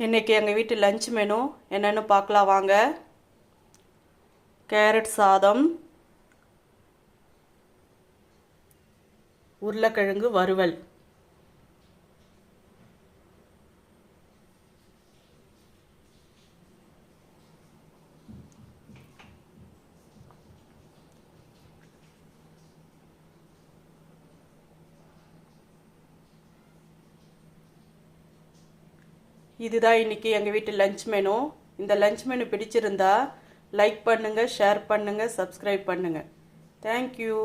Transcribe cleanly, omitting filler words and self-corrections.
இன்றைக்கி எங்கள் வீட்டு லஞ்ச் மெனு என்னென்னு பார்க்கலாம் வாங்க. கேரட் சாதம், உருளைக்கிழங்கு வறுவல். இதுதான் இன்றைக்கி எங்கள் வீட்டு லஞ்ச் மெனு. இந்த லஞ்ச் மெனு பிடிச்சிருந்தா லைக் பண்ணுங்கள், ஷேர் பண்ணுங்கள், சப்ஸ்கிரைப் பண்ணுங்கள். தேங்க்யூ.